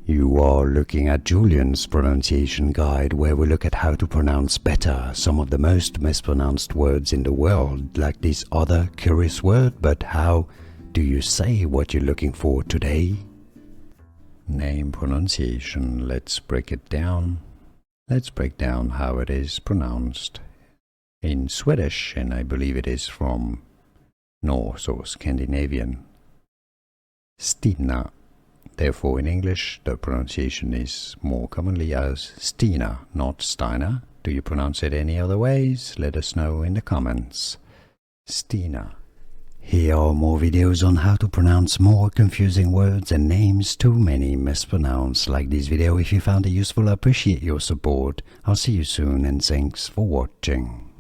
You are looking at Julian's pronunciation guide, where we look at how to pronounce better some of the most mispronounced words in the world, like this other curious word. But how do you say what you're looking for today? Name pronunciation. Let's break it down. Let's break down how it is pronounced in Swedish, and I believe it is from Norse or Scandinavian. Stina. Therefore, in English, the pronunciation is more commonly as Stina, not Stina. Do you pronounce it any other ways? Let us know in the comments. Stina. Here are more videos on how to pronounce more confusing words and names too many mispronounced. Like this video if you found it useful. I appreciate your support. I'll see you soon and thanks for watching.